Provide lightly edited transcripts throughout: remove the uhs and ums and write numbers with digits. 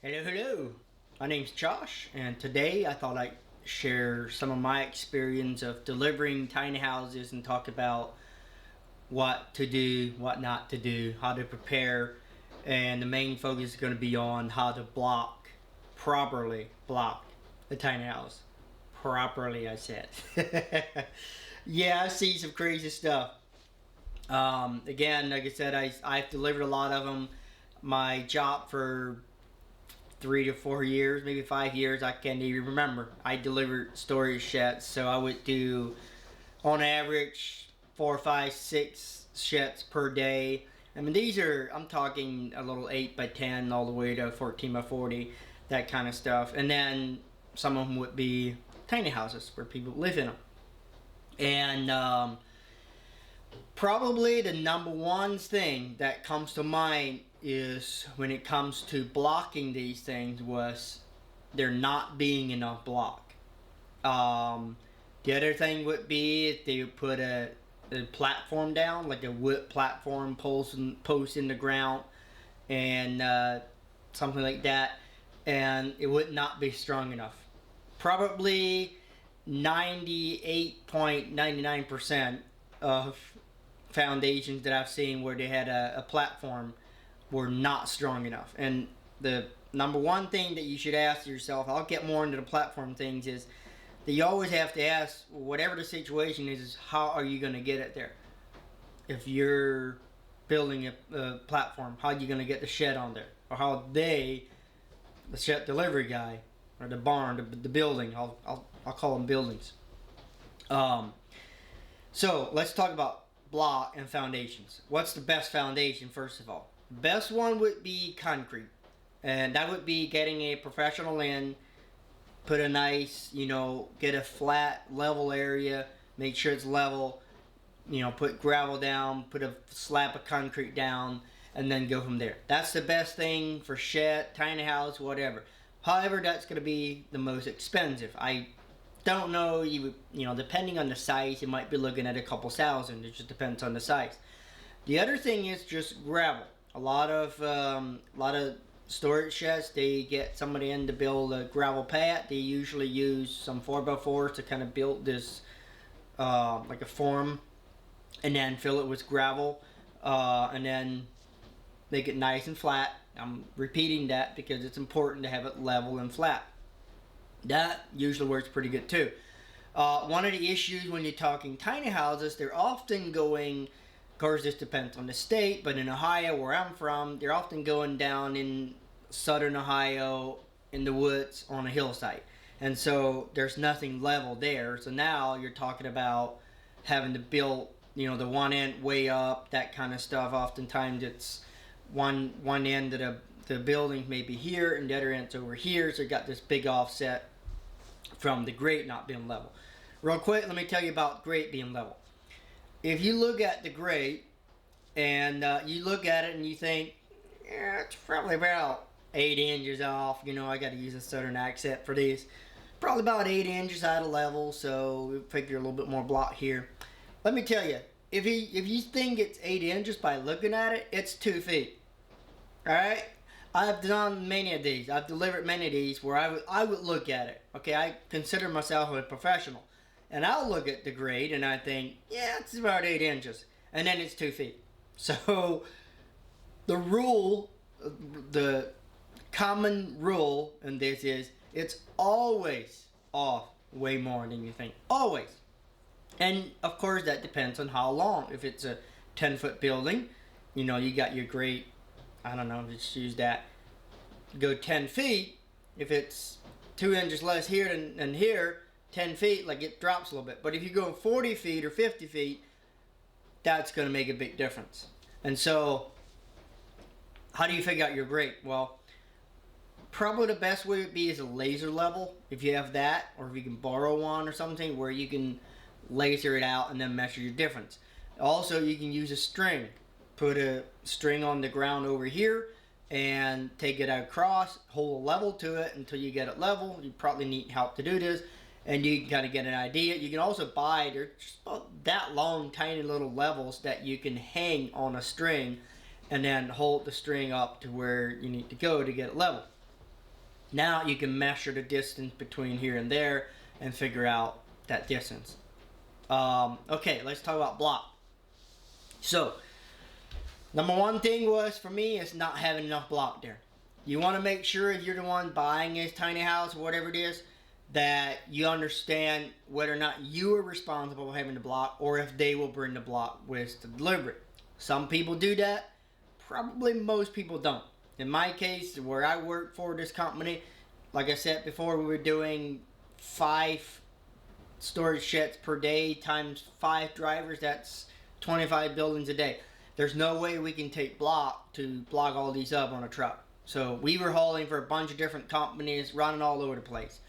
Hello. My name's Josh, and today I thought I'd share some of my experience of delivering tiny houses and talk about what to do, what not to do, how to prepare, and the main focus is going to be on how to properly block the tiny house. Properly, I said. Yeah, I see some crazy stuff. Again, like I said, I've delivered a lot of them. My job for 3 to 4 years, maybe 5 years, I can't even remember. I delivered storage sheds, so I would do on average 4, 5, 6 sheds per day. I mean, I'm talking a little 8 by 10 all the way to 14 by 40, that kind of stuff. And then some of them would be tiny houses where people live in them. And probably the number one thing that comes to mind is when it comes to blocking these things was there not being enough block. The other thing would be if they put a platform down, like a wood platform post in the ground and something like that, and it would not be strong enough. Probably 98.99% of foundations that I've seen where they had a platform were not strong enough. And the number one thing that you should ask yourself, I'll get more into the platform things, is that you always have to ask, whatever the situation is how are you going to get it there? If you're building a platform, how are you going to get the shed on there? Or how the shed delivery guy, or the barn, the building, I'll call them buildings. So let's talk about block and foundations. What's the best foundation, first of all? The best one would be concrete, and that would be getting a professional in, put a nice, get a flat level area, make sure it's level, put gravel down, put a slab of concrete down, and then go from there. That's the best thing for shed, tiny house, whatever. However, that's going to be the most expensive. I don't know, depending on the size, you might be looking at a couple thousand. It just depends on the size. The other thing is just gravel. A lot of storage sheds, they get somebody in to build a gravel pad. They usually use some 4x4s to kind of build this like a form, and then fill it with gravel, and then make it nice and flat. I'm repeating that because it's important to have it level and flat. That usually works pretty good too. One of the issues when you're talking tiny houses, they're often going, of course this depends on the state, but in Ohio, where I'm from, they're often going down in southern Ohio in the woods on a hillside. And so there's nothing level there. So now you're talking about having to build, the one end way up, that kind of stuff. Oftentimes it's one end of the building maybe here and the other end's over here. So you got this big offset from the grate not being level. Real quick, let me tell you about grate being level. If you look at the grate and you look at it and you think, yeah, it's probably about 8 inches off. I got to use a southern accent for these. Probably about 8 inches out of level, so we figure a little bit more block here. Let me tell you, if you think it's 8 inches by looking at it, it's 2 feet. All right. I've done many of these. I've delivered many of these where I would look at it. Okay, I consider myself a professional, and I'll look at the grade and I think, yeah, it's about 8 inches, and then it's 2 feet. So the common rule in this is it's always off way more than you think. Always. And of course that depends on how long. If it's a 10-foot building, you got your grade, I don't know, just use that. Go 10 feet. If it's 2 inches less here than here, 10 feet, like it drops a little bit. But if you go 40 feet or 50 feet, that's going to make a big difference. And so, how do you figure out your grade? Well, probably the best way would be is a laser level, if you have that, or if you can borrow one or something where you can laser it out and then measure your difference. Also, you can use a string. Put a string on the ground over here and take it across, hold a level to it until you get it level. You probably need help to do this, and you can kind of get an idea. You can also buy, they're just about that long, tiny little levels that you can hang on a string and then hold the string up to where you need to go to get it level. Now you can measure the distance between here and there and figure out that distance. Okay, let's talk about block. So, number one thing was for me is not having enough block there. You want to make sure if you're the one buying this tiny house or whatever it is, that you understand whether or not you are responsible for having the block or if they will bring the block with the delivery. Some people do that. Probably most people don't. In my case, where I work for this company, like I said before, we were doing 5 storage sheds per day times 5 drivers. That's 25 buildings a day. There's no way we can take block to block all these up on a truck. So we were hauling for a bunch of different companies, running all over the place.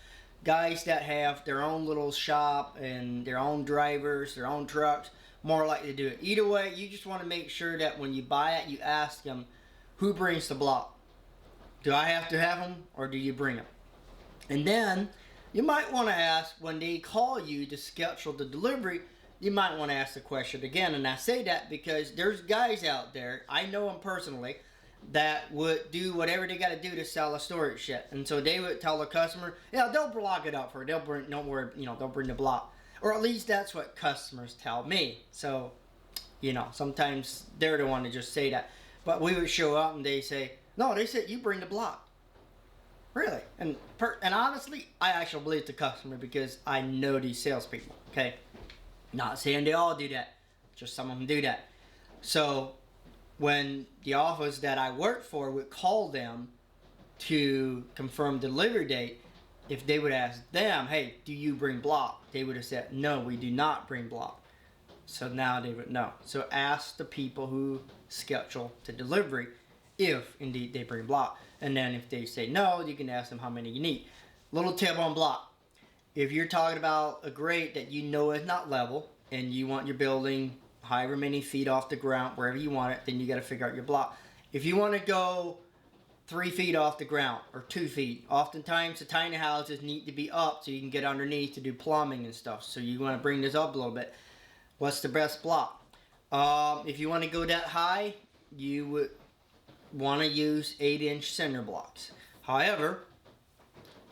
Guys that have their own little shop and their own drivers, their own trucks, more likely to do it. Either way, you just want to make sure that when you buy it, you ask them, who brings the block? Do I have to have them or do you bring them? And then you might want to ask, when they call you to schedule the delivery, you might want to ask the question again. And I say that because there's guys out there, I know them personally, that would do whatever they got to do to sell a storage shed. And so they would tell the customer, yeah, they'll block it up for it. They'll bring, don't worry, they'll bring the block. Or at least that's what customers tell me. So, sometimes they're the one to just say that. But we would show up and they say, no, they said you bring the block. Really? And honestly, I actually believe the customer because I know these salespeople. Okay? Not saying they all do that. Just some of them do that. So, when the office that I work for would call them to confirm delivery date, if they would ask them, hey, do you bring block? They would have said, no, we do not bring block. So now they would know. So ask the people who schedule the delivery if indeed they bring block. And then if they say no, you can ask them how many you need. Little tip on block. If you're talking about a grade that you know is not level and you want your building however many feet off the ground, wherever you want it, then you got to figure out your block. If you want to go 3 feet off the ground or 2 feet. Oftentimes the tiny houses need to be up so you can get underneath to do plumbing and stuff. So you want to bring this up a little bit. What's the best block? If you want to go that high, you would want to use 8-inch cinder blocks. However,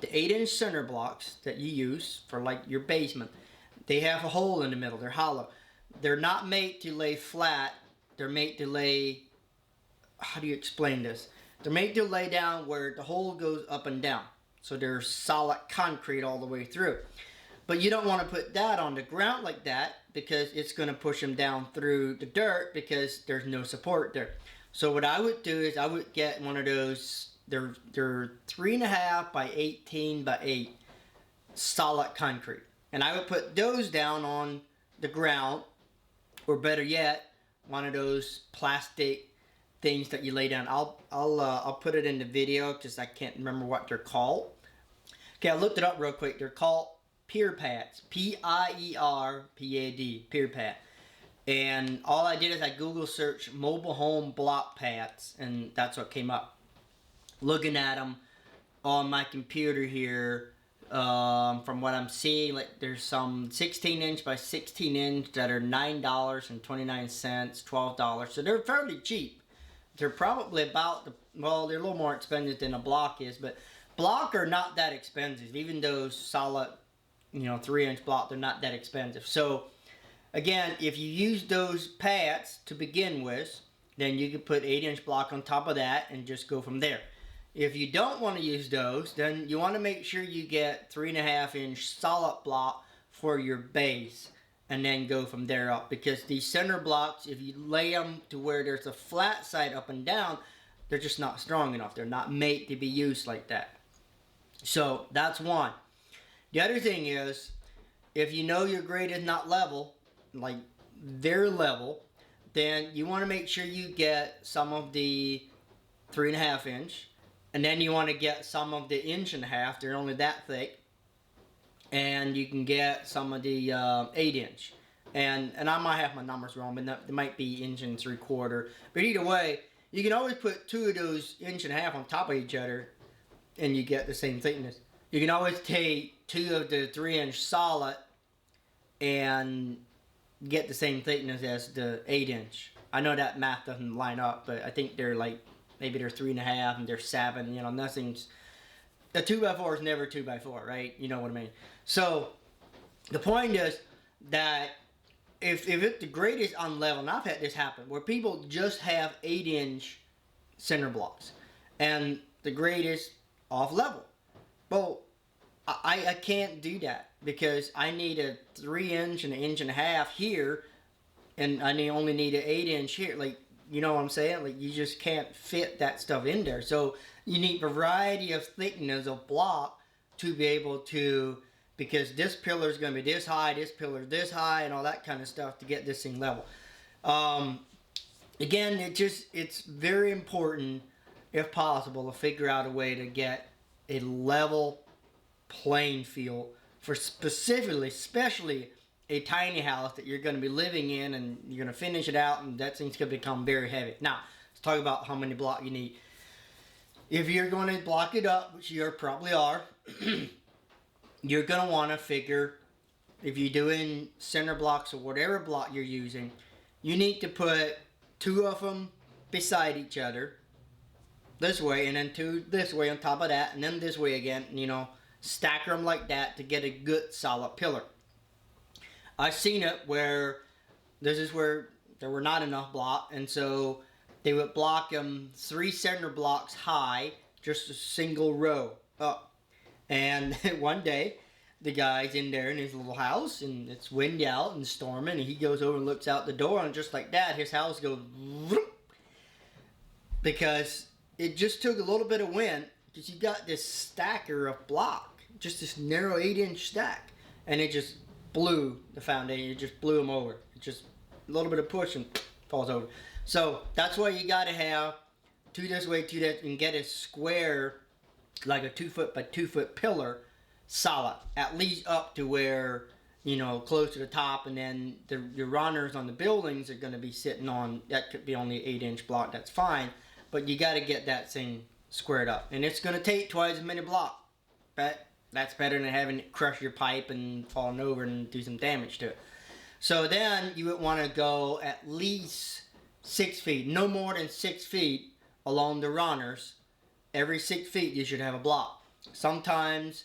the 8-inch cinder blocks that you use for like your basement, they have a hole in the middle. They're hollow. They're not made to lay flat. They're made to lay, how do you explain this? They're made to lay down where the hole goes up and down. So they're solid concrete all the way through. But you don't want to put that on the ground like that because it's going to push them down through the dirt because there's no support there. So what I would do is I would get one of those, they're 3.5 by 18 by 8 solid concrete. And I would put those down on the ground, or better yet, one of those plastic things that you lay down. I'll put it in the video because I can't remember what they're called. Okay, I looked it up real quick. They're called pier pads. P-I-E-R-P-A-D. Pier pad. And all I did is I Google searched mobile home block pads, and that's what came up. Looking at them on my computer here, from what I'm seeing, like there's some 16-inch by 16-inch that are $9.29, $12. So they're fairly cheap. They're probably about well, they're a little more expensive than a block is, but block are not that expensive. Even those solid, 3-inch block, they're not that expensive. So again, if you use those pads to begin with, then you could put 8-inch block on top of that and just go from there. If you don't want to use those, then you want to make sure you get 3.5-inch solid block for your base and then go from there up. Because these center blocks, if you lay them to where there's a flat side up and down, they're just not strong enough. They're not made to be used like that. So that's one. The other thing is, if you know your grade is not level, like their level, then you want to make sure you get some of the 3.5-inch, and then you want to get some of the 1.5-inch. They're only that thick, and you can get some of the 8-inch. And I might have my numbers wrong, but they might be 1 3/4. But either way, you can always put 2 of those 1.5 on top of each other, and you get the same thickness. You can always take 2 of the 3-inch solid and get the same thickness as the 8-inch. I know that math doesn't line up, but I think they're like, maybe they're 3.5 and they're 7. Nothing's a 2x4 is never 2x4, right? You know what I mean? So the point is that if the grade is unlevel, and I've had this happen where people just have 8-inch center blocks and the grade is off level. Well, I can't do that because I need a 3-inch and an inch and a half here, and I only need an 8-inch here. Like, you know what I'm saying? Like, you just can't fit that stuff in there. So you need variety of thickness of block to be able to, because this pillar is going to be this high, this pillar is this high, and all that kind of stuff to get this thing level. Again, it's very important, if possible, to figure out a way to get a level playing field for especially a tiny house that you're going to be living in, and you're going to finish it out, and that thing's going to become very heavy. Now, let's talk about how many blocks you need. If you're going to block it up, which you probably are, you're going to want to figure, if you're doing center blocks or whatever block you're using, you need to put 2 of them beside each other this way, and then 2 this way on top of that, and then this way again, you know, stack them like that to get a good solid pillar. I've seen it where this is where there were not enough block, and so they would block them 3 center blocks high, just a single row up. And one day, the guy's in there in his little house, and it's windy out and storming, and he goes over and looks out the door, and just like that, his house goes whoop, because it just took a little bit of wind, because you got this stacker of block, just this narrow 8-inch stack, and it just blew the foundation. It just blew them over. It just a little bit of push and falls over. So that's why you got to have 2 this way, 2 that, and get a square, like a 2-foot by 2-foot pillar, solid, at least up to where, you know, close to the top, and then your runners on the buildings are going to be sitting on, that could be only 8-inch block, that's fine, but you got to get that thing squared up, and it's going to take twice as many block, but that's better than having it crush your pipe and falling over and do some damage to it. So then you would want to go at least 6 feet, no more than 6 feet along the runners. Every 6 feet you should have a block. Sometimes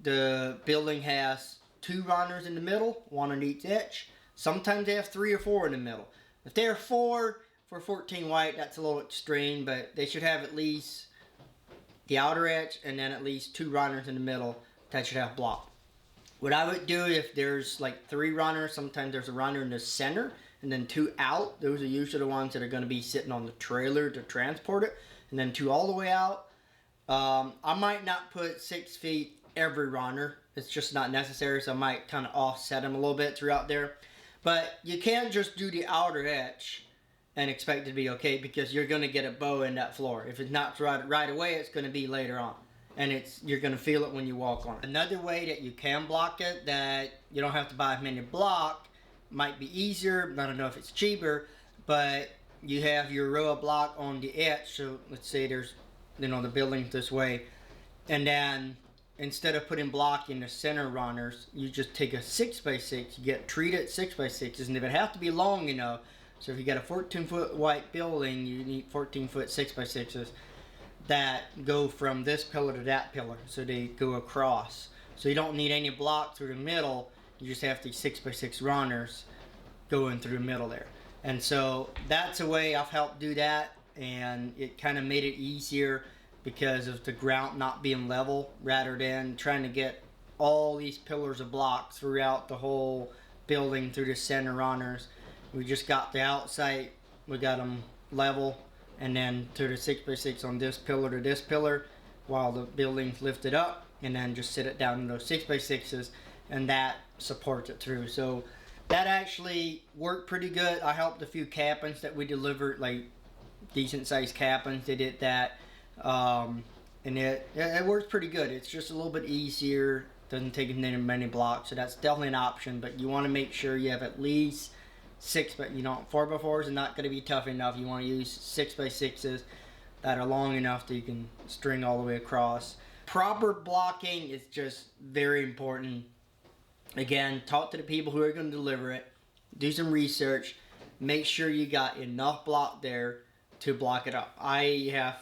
the building has 2 runners in the middle, 1 on each edge. Sometimes they have 3 or 4 in the middle. If they're 4 for 14 white, that's a little extreme, but they should have at least the outer edge and then at least 2 runners in the middle that should have block. What I would do, if there's like 3 runners, sometimes there's a runner in the center and then 2 out. Those are usually the ones that are going to be sitting on the trailer to transport it, and then 2 all the way out. I might not put 6 feet every runner. It's just not necessary, so I might kind of offset them a little bit throughout there. But you can't just do the outer edge and expect it to be okay, because you're going to get a bow in that floor. If it's not right away, it's going to be later on, and you're going to feel it when you walk on it. Another way that you can block it, that you don't have to buy as many block, might be easier, I don't know if it's cheaper, but you have your row of block on the edge. So let's say there's, you know, the building's this way, and then instead of putting block in the center runners, you just take a 6x6, you get treated 6x6s, and if it have to be long enough, so if you got a 14-foot white building, you need 14-foot 6x6s that go from this pillar to that pillar, so they go across. So you don't need any block through the middle, you just have these 6x6 runners going through the middle there. And so that's a way I've helped do that, and it kind of made it easier because of the ground not being level, rather than trying to get all these pillars of block throughout the whole building through the center runners. We just got the outside, we got them level, and then to the 6x6 on this pillar to this pillar while the building's lifted up, and then just sit it down in those 6x6s, and that supports it through. So that actually worked pretty good. I helped a few cabins that we delivered, like decent sized cabins. They did that, and it works pretty good. It's just a little bit easier, doesn't take many blocks, so that's definitely an option. But you want to make sure you have at least 6, but you know, 4x4s are not going to be tough enough. You want to use 6x6s that are long enough that you can string all the way across. Proper blocking is just very important. Again, talk to the people who are going to deliver it. Do some research. Make sure you got enough block there to block it up. I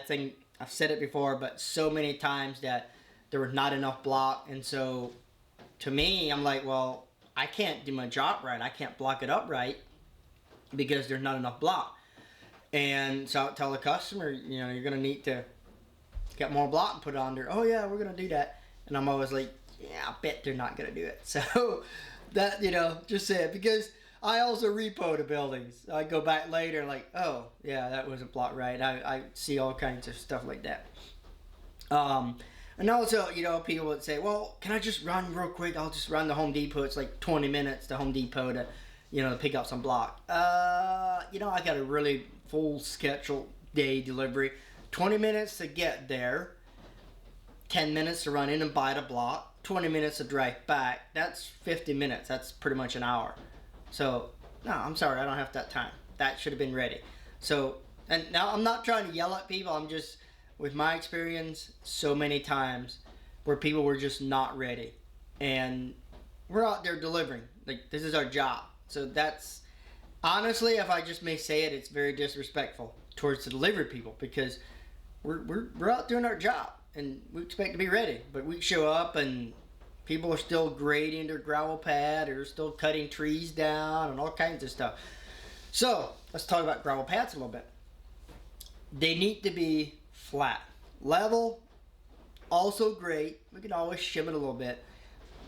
think I've said it before, but so many times that there was not enough block. And so to me, I'm like, well, I can't do my job right. I can't block it up right because there's not enough block. And so I tell the customer, you know, you're going to need to get more block and put it on there. Oh yeah, we're going to do that. And I'm always like, yeah, I bet they're not going to do it. So that, you know, just say it, because I also repo the buildings. I go back later and like, oh yeah, that wasn't blocked right. I see all kinds of stuff like that. And also, you know, people would say, well, can I just run real quick? I'll just run to Home Depot. It's like 20 minutes to Home Depot to, you know, to pick up some block. You know, I got a really full scheduled day delivery. 20 minutes to get there. 10 minutes to run in and buy the block. 20 minutes to drive back. That's 50 minutes. That's pretty much an hour. So, no, I'm sorry. I don't have that time. That should have been ready. So, and now I'm not trying to yell at people. I'm just, with my experience, so many times where people were just not ready. And we're out there delivering. Like, this is our job. So that's, honestly, if I just may say it, it's very disrespectful towards the delivery people, because we're out doing our job and we expect to be ready. But we show up and people are still grading their gravel pad, or still cutting trees down and all kinds of stuff. So let's talk about gravel pads a little bit. They need to be flat. Level, also great. We can always shim it a little bit.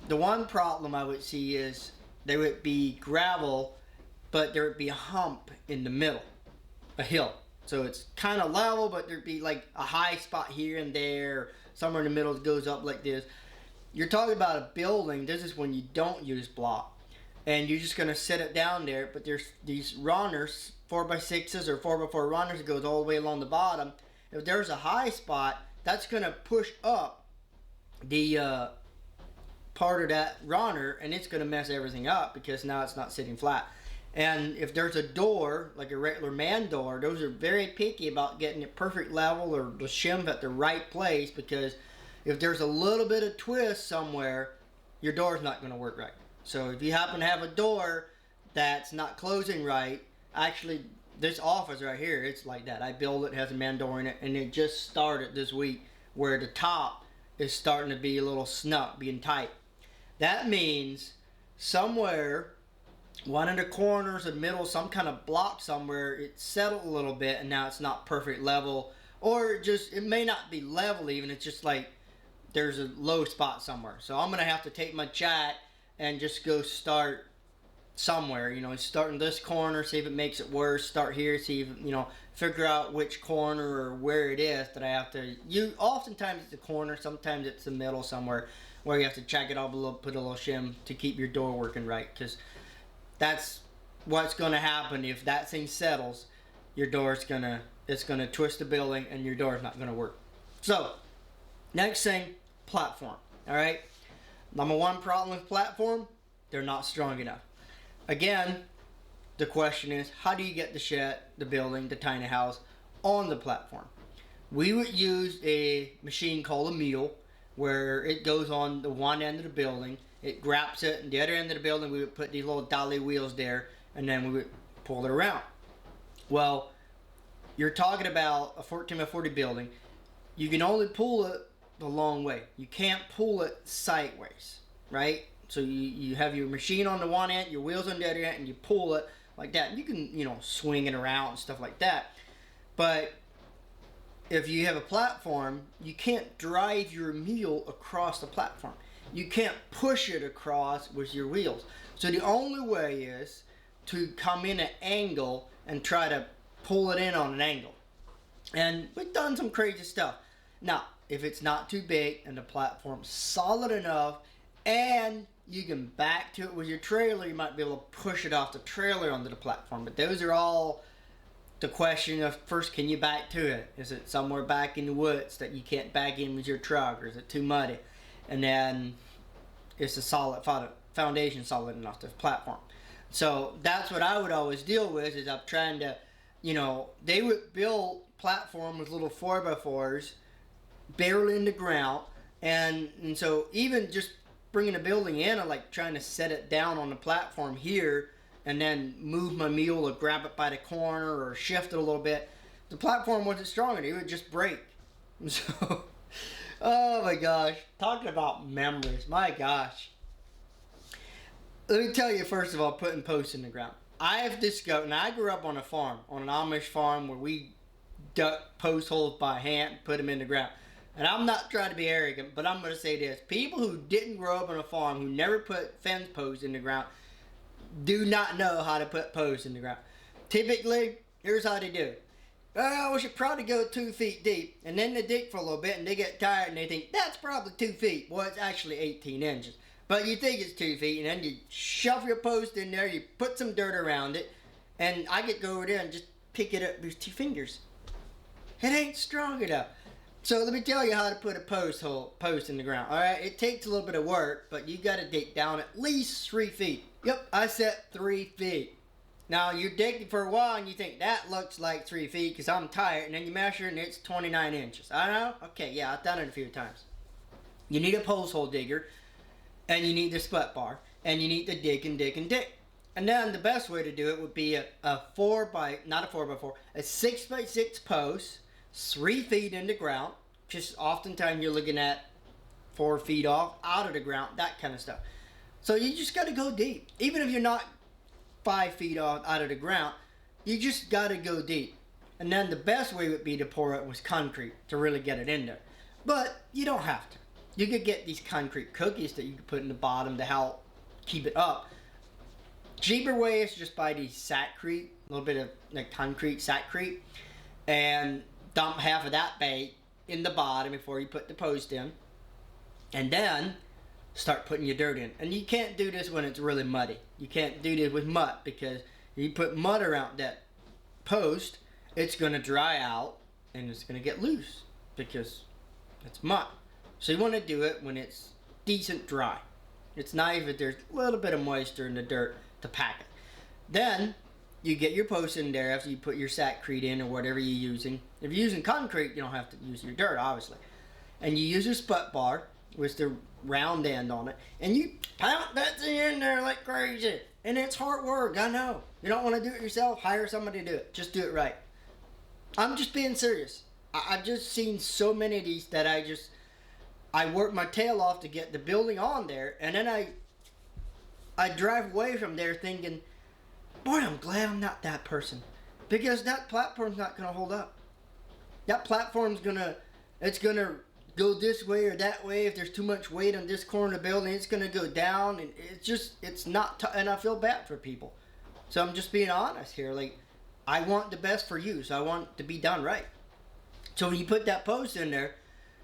The one problem I would see is there would be gravel, but there would be a hump in the middle, a hill. So it's kind of level, but there'd be like a high spot here and there. Somewhere in the middle it goes up like this. You're talking about a building. This is when you don't use block, and you're just going to set it down there. But there's these runners, 4x6s or 4x4 runners that goes all the way along the bottom. If there's a high spot, that's going to push up the part of that runner, and it's going to mess everything up because now it's not sitting flat. And if there's a door, like a regular man door, those are very picky about getting it perfect level or the shim at the right place, because if there's a little bit of twist somewhere, your door's not going to work right. So if you happen to have a door that's not closing right, actually this office right here, it's like that. I built it, has a man door in it, and it just started this week where the top is starting to be a little snug, being tight. That means somewhere, one of the corners, the middle, some kind of block somewhere, it settled a little bit and now it's not perfect level. Or it may not be level even, it's just like there's a low spot somewhere. So I'm going to have to take my jack and just go start somewhere, you know, start in this corner, see if it makes it worse, start here, see if, you know, figure out which corner or where it is that I have to, oftentimes it's the corner, sometimes it's the middle somewhere where you have to check it off a little, put a little shim to keep your door working right, because that's what's going to happen. If that thing settles, your door's it's going to twist the building and your door's not going to work. So, next thing, platform. All right. Number one problem with platform, they're not strong enough. Again, the question is, how do you get the shed, the building, the tiny house on the platform? We would use a machine called a mule, where it goes on the one end of the building, it grabs it, and the other end of the building we would put these little dolly wheels there, and then we would pull it around. Well, you're talking about a 14 by 40 building. You can only pull it the long way. You can't pull it sideways, right? So you have your machine on the one end, your wheels on the other end, and you pull it like that. You can, you know, swing it around and stuff like that. But if you have a platform, you can't drive your mule across the platform. You can't push it across with your wheels. So the only way is to come in an angle and try to pull it in on an angle. And we've done some crazy stuff. Now, if it's not too big and the platform's solid enough and you can back to it with your trailer, you might be able to push it off the trailer onto the platform. But those are all the question of, first, can you back to it? Is it somewhere back in the woods that you can't back in with your truck, or is it too muddy? And then, is the solid foundation solid enough to the platform? So that's what I would always deal with, is I'm trying to, you know, they would build platform with little 4x4s barely in the ground, and so even just bringing a building in, I'm like trying to set it down on the platform here and then move my mule to grab it by the corner or shift it a little bit. The platform wasn't strong enough, it would just break. So, oh my gosh, talking about memories, my gosh. Let me tell you, first of all, putting posts in the ground. I have discovered, and I grew up on a farm, on an Amish farm where we dug post holes by hand, put them in the ground. And I'm not trying to be arrogant, but I'm going to say this. People who didn't grow up on a farm, who never put fence posts in the ground, do not know how to put posts in the ground. Typically, here's how they do it. Oh, we should probably go 2 feet deep. And then they dig for a little bit and they get tired and they think, that's probably 2 feet. Well, it's actually 18 inches. But you think it's 2 feet, and then you shove your post in there, you put some dirt around it, and I could go over there and just pick it up with 2 fingers. It ain't strong enough. So let me tell you how to put a post in the ground. Alright, it takes a little bit of work, but you gotta dig down at least 3 feet. Yep, I said 3 feet. Now you're digging for a while and you think that looks like 3 feet because I'm tired, and then you measure and it's 29 inches. I know? Okay, yeah, I've done it a few times. You need a post hole digger. And you need the split bar, and you need to dig and dig and dig. And then the best way to do it would be a 4x4, a 6x6 post, 3 feet in the ground. Just oftentimes you're looking at 4 feet off, out of the ground, that kind of stuff. So you just got to go deep. Even if you're not 5 feet off out of the ground, you just got to go deep. And then the best way would be to pour it with concrete to really get it in there. But you don't have to. You could get these concrete cookies that you could put in the bottom to help keep it up. Cheaper way is just buy these Sackcrete, a little bit of like concrete Sackcrete, and dump half of that bait in the bottom before you put the post in. And then start putting your dirt in. And you can't do this when it's really muddy. You can't do this with mud, because if you put mud around that post, it's going to dry out and it's going to get loose because it's mud. So you want to do it when it's decent dry. It's nice if there's a little bit of moisture in the dirt to pack it. Then you get your post in there after you put your Sackcrete in or whatever you're using. If you're using concrete, you don't have to use your dirt, obviously. And you use your split bar with the round end on it, and you pound that thing in there like crazy. And it's hard work, I know. You don't want to do it yourself, hire somebody to do it. Just do it right. I'm just being serious. I've just seen so many of these that I work my tail off to get the building on there, and then I drive away from there thinking, boy, I'm glad I'm not that person, because that platform's not going to hold up. That platform's it's going to go this way or that way. If there's too much weight on this corner of the building, it's going to go down, and it's not, and I feel bad for people. So I'm just being honest here. Like, I want the best for you, so I want it to be done right. So when you put that post in there,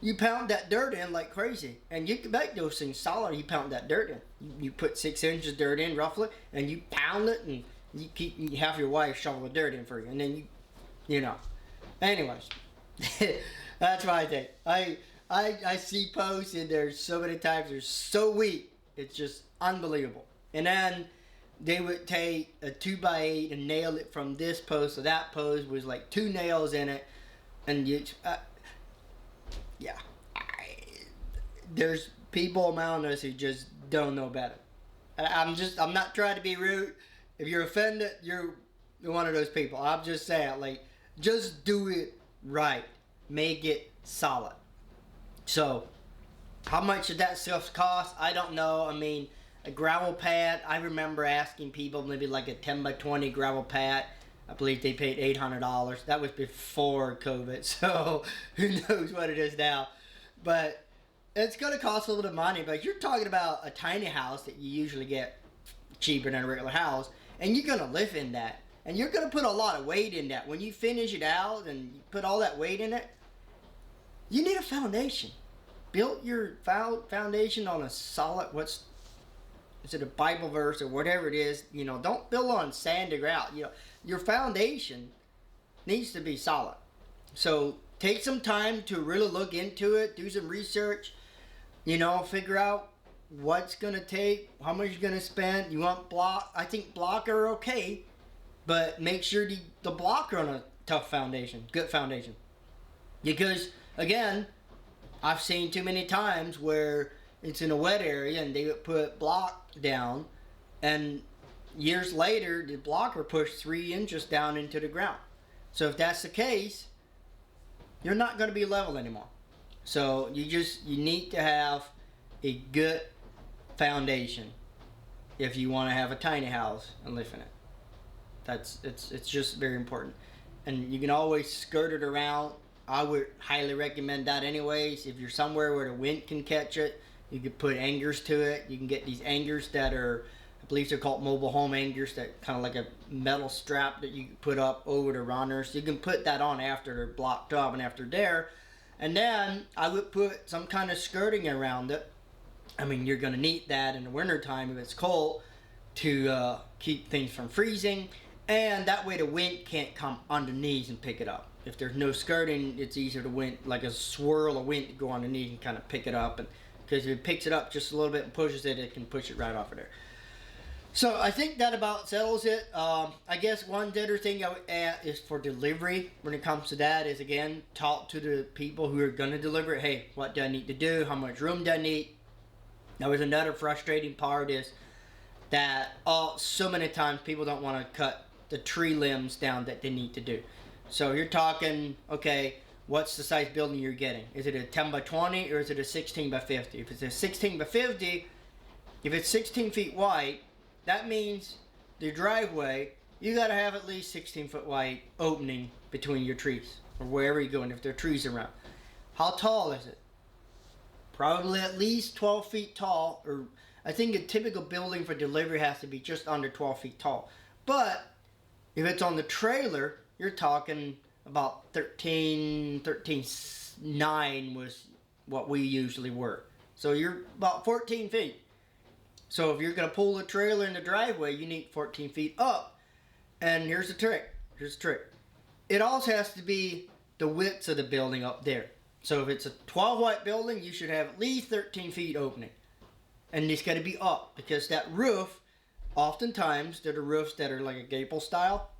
you pound that dirt in like crazy, and you can make those things solid. You pound that dirt in. You put 6 inches dirt in roughly, and you pound it, and you have your wife shovel the dirt in for you, and then you know. Anyways, that's what I think. I see posts in there so many times. They're so weak, it's just unbelievable. And then they would take a 2x8 and nail it from this post to that post with like 2 nails in it, and yeah, there's people around us who just don't know better. I'm not trying to be rude. If you're offended, you're one of those people. I'm just saying, like, just do it right. Make it solid. So, how much did that stuff cost? I don't know. I mean, a gravel pad, I remember asking people maybe like a 10x20 gravel pad. I believe they paid $800. That was before COVID, so who knows what it is now. But it's going to cost a little bit of money. But you're talking about a tiny house that you usually get cheaper than a regular house, and you're going to live in that. And you're going to put a lot of weight in that. When you finish it out and you put all that weight in it, you need a foundation. Build your foundation on a solid, is it a Bible verse or whatever it is? You know, don't build on sand or grout. You know, your foundation needs to be solid. So take some time to really look into it, do some research, you know, figure out what's going to take, how much you're going to spend. You want block, I think block are okay, but make sure the block are on a tough foundation, good foundation. Because, again, I've seen too many times where it's in a wet area and they would put block down, and years later the block were pushed 3 inches down into the ground. So if that's the case, you're not going to be level anymore. So you need to have a good foundation if you want to have a tiny house and live in it. It's just very important. And you can always skirt it around. I would highly recommend that anyways. If you're somewhere where the wind can catch it, you could put anchors to it. You can get these anchors that are, I believe they're called mobile home anchors, that kind of like a metal strap that you can put up over the runners. You can put that on after they're blocked up and after there. And then I would put some kind of skirting around it. I mean, you're going to need that in the wintertime if it's cold to keep things from freezing. And that way the wind can't come underneath and pick it up. If there's no skirting, it's easier to wind, like a swirl of wind to go underneath and kind of pick it up. And because if it picks it up just a little bit and pushes it, it can push it right off of there. So I think that about settles it. I guess one other thing I would add is for delivery. When it comes to that is, again, talk to the people who are going to deliver it. Hey, what do I need to do? How much room do I need? Now, there's another frustrating part is that so many times people don't want to cut the tree limbs down that they need to do. So you're talking, okay, what's the size building you're getting? Is it a 10 by 20 or is it a 16 by 50? If it's a 16 by 50, if it's 16 feet wide, that means the driveway, you got to have at least 16 foot wide opening between your trees or wherever you're going if there are trees around. How tall is it? Probably at least 12 feet tall, or I think a typical building for delivery has to be just under 12 feet tall. But if it's on the trailer, you're talking about 13.9 was what we usually were. So you're about 14 feet. So if you're going to pull the trailer in the driveway, you need 14 feet up. And here's the trick. It also has to be the width of the building up there. So if it's a 12 white building, you should have at least 13 feet opening. And it's got to be up because that roof, oftentimes, they're the roofs that are like a gable style.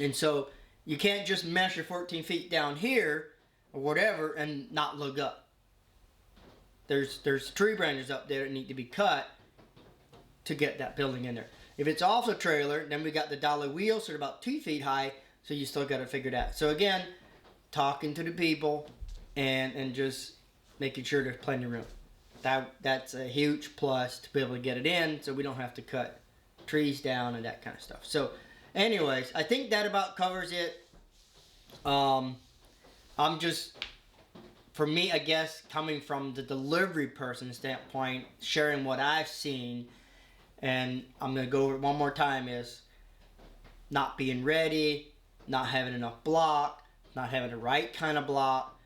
And so you can't just measure 14 feet down here or whatever and not look up. There's tree branches up there that need to be cut to get that building in there. If it's off the trailer, then we got the dolly wheels, so they're about 2 feet high, so you still got to figure that. So again, talking to the people and just making sure there's plenty of room. That's a huge plus to be able to get it in, so we don't have to cut trees down and that kind of stuff. So anyways, I think that about covers it. I'm just, for me, I guess, coming from the delivery person standpoint, sharing what I've seen, and I'm going to go over it one more time, is not being ready, not having enough block, not having the right kind of block,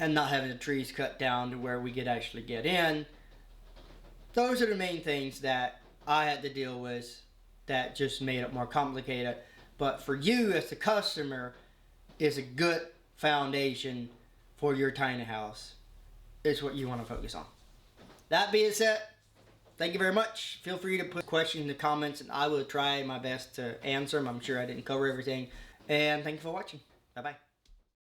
and not having the trees cut down to where we could actually get in. Those are the main things that I had to deal with that just made it more complicated. But for you as the customer, is a good foundation for your tiny house. It's what you want to focus on. That being said, thank you very much. Feel free to put questions in the comments and I will try my best to answer them. I'm sure I didn't cover everything. And thank you for watching. Bye-bye.